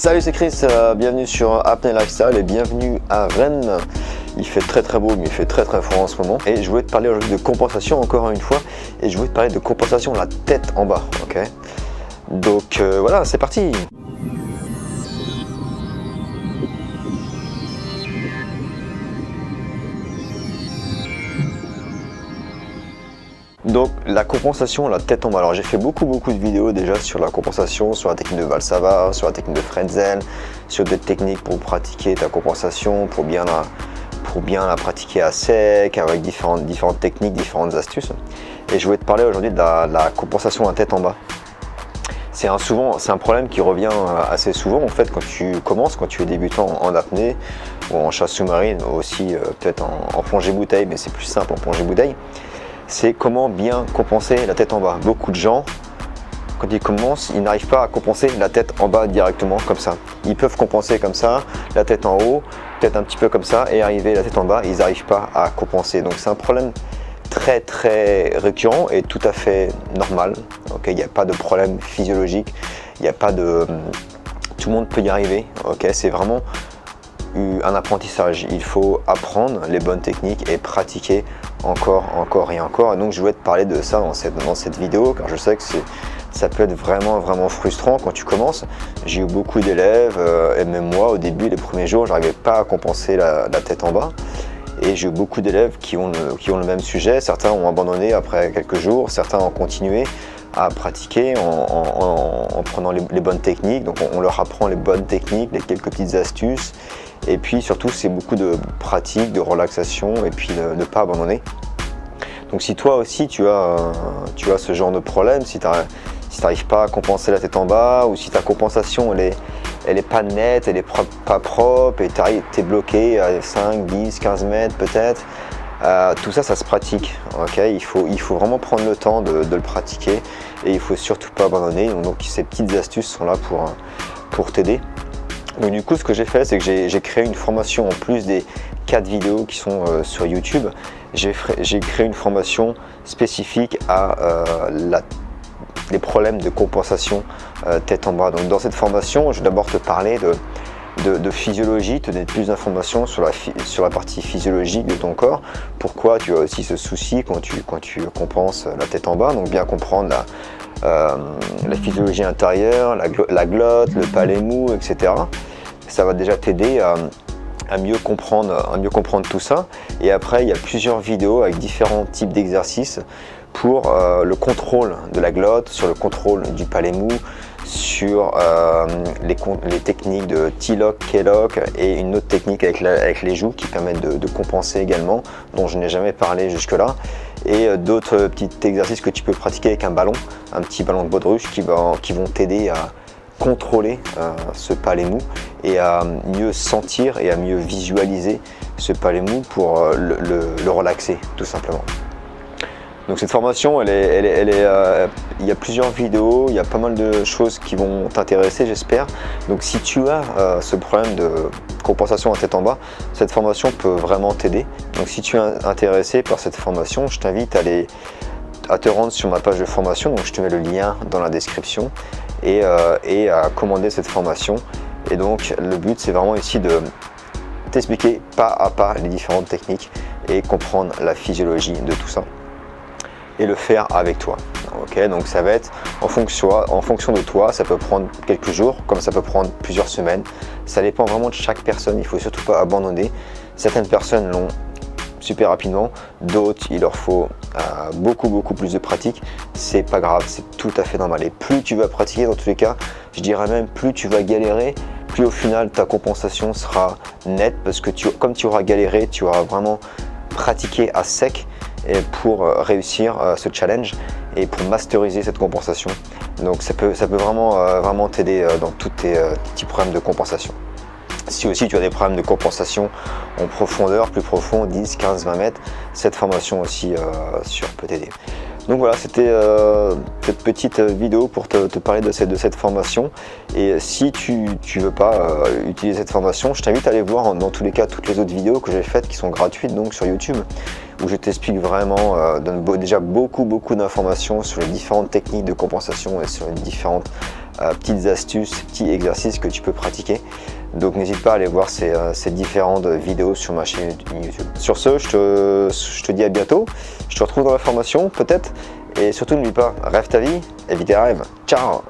Salut, c'est Chris, bienvenue sur Apnea Lifestyle et bienvenue à Rennes. Il fait très beau mais il fait très froid en ce moment. Et je voulais te parler aujourd'hui de compensation encore une fois. Et je voulais te parler de compensation la tête en bas, ok. Donc voilà, c'est parti. Donc la compensation, la tête en bas. Alors j'ai fait beaucoup de vidéos déjà sur la compensation, sur la technique de Valsalva, sur la technique de Frenzel, sur des techniques pour pratiquer ta compensation, pour bien la pratiquer à sec, avec différentes techniques, différentes astuces. Et je voulais te parler aujourd'hui de la compensation à tête en bas. C'est un problème qui revient assez souvent en fait quand tu commences, quand tu es débutant en apnée ou en chasse sous-marine, aussi peut-être en plongée bouteille, mais c'est plus simple en plongée bouteille. C'est comment bien compenser la tête en bas. Beaucoup de gens, quand ils commencent, ils n'arrivent pas à compenser la tête en bas directement comme ça. Ils peuvent compenser comme ça, la tête en haut, peut-être un petit peu comme ça, et arriver la tête en bas, ils n'arrivent pas à compenser. Donc c'est un problème très récurrent et tout à fait normal. Okay, il n'y a pas de problème physiologique, il n'y a pas de... Tout le monde peut y arriver. Okay, c'est vraiment un apprentissage. Il faut apprendre les bonnes techniques et pratiquer encore et encore. Et donc je voulais te parler de ça dans cette vidéo, car je sais que ça peut être vraiment frustrant quand tu commences. J'ai eu beaucoup d'élèves et même moi au début, les premiers jours, j'arrivais pas à compenser la tête en bas. Et j'ai eu beaucoup d'élèves qui ont le même sujet. Certains ont abandonné après quelques jours, certains ont continué à pratiquer en prenant les bonnes techniques. Donc on leur apprend les bonnes techniques, les quelques petites astuces. Et puis surtout, c'est beaucoup de pratique, de relaxation et puis de ne pas abandonner. Donc si toi aussi tu as ce genre de problème, si tu n'arrives pas à compenser la tête en bas, ou si ta compensation elle est pas nette, elle est pas propre, et tu es bloqué à 5, 10, 15 mètres peut-être, tout ça se pratique. Okay, il faut vraiment prendre le temps de le pratiquer et il faut surtout pas abandonner. Donc ces petites astuces sont là pour t'aider. Donc du coup, ce que j'ai fait, c'est que j'ai créé une formation en plus des 4 vidéos qui sont sur YouTube. J'ai créé une formation spécifique à les problèmes de compensation tête en bas. Donc dans cette formation, je vais d'abord te parler de physiologie, te donner plus d'informations sur la partie physiologique de ton corps. Pourquoi tu as aussi ce souci quand tu compenses la tête en bas. Donc bien comprendre la physiologie intérieure, la glotte, le palais mou, etc. Ça va déjà t'aider à mieux comprendre tout ça. Et après, il y a plusieurs vidéos avec différents types d'exercices pour le contrôle de la glotte, sur le contrôle du palais mou, sur les techniques de T-lock, K-lock et une autre technique avec les joues qui permettent de compenser également, dont je n'ai jamais parlé jusque-là. Et d'autres petits exercices que tu peux pratiquer avec un petit ballon de baudruche qui vont t'aider à contrôler ce palais mou et à mieux sentir et à mieux visualiser ce palais mou pour le relaxer tout simplement. Donc cette formation, il y a plusieurs vidéos, il y a pas mal de choses qui vont t'intéresser, j'espère. Donc si tu as ce problème de compensation à tête en bas, cette formation peut vraiment t'aider. Donc si tu es intéressé par cette formation, je t'invite à te rendre sur ma page de formation. Donc je te mets le lien dans la description et à commander cette formation. Et donc le but, c'est vraiment ici de t'expliquer pas à pas les différentes techniques et comprendre la physiologie de tout ça et le faire avec toi. Okay, donc ça va être en fonction de toi. Ça peut prendre quelques jours, comme ça peut prendre plusieurs semaines. Ça dépend vraiment de chaque personne. Il ne faut surtout pas abandonner. Certaines personnes l'ont super rapidement, d'autres il leur faut beaucoup plus de pratique. C'est pas grave, c'est tout à fait normal. Et plus tu vas pratiquer, dans tous les cas, je dirais même plus tu vas galérer, plus au final ta compensation sera nette, parce que comme tu auras galéré, tu auras vraiment pratiqué à sec et pour réussir ce challenge et pour masteriser cette compensation. Donc ça peut vraiment t'aider dans tous tes petits problèmes de compensation. Si aussi tu as des problèmes de compensation en profondeur, plus profond, 10, 15, 20 mètres, cette formation aussi peut t'aider. Donc voilà, c'était cette petite vidéo pour te parler de cette formation. Et si tu veux pas utiliser cette formation, je t'invite à aller voir dans tous les cas toutes les autres vidéos que j'ai faites qui sont gratuites donc sur YouTube, où je t'explique vraiment, donne déjà beaucoup d'informations sur les différentes techniques de compensation et sur les différentes petites astuces, petits exercices que tu peux pratiquer. Donc n'hésite pas à aller voir ces différentes vidéos sur ma chaîne YouTube. Sur ce, je te dis à bientôt. Je te retrouve dans la formation peut-être. Et surtout n'oublie pas, rêve ta vie et vis tes rêves. Ciao!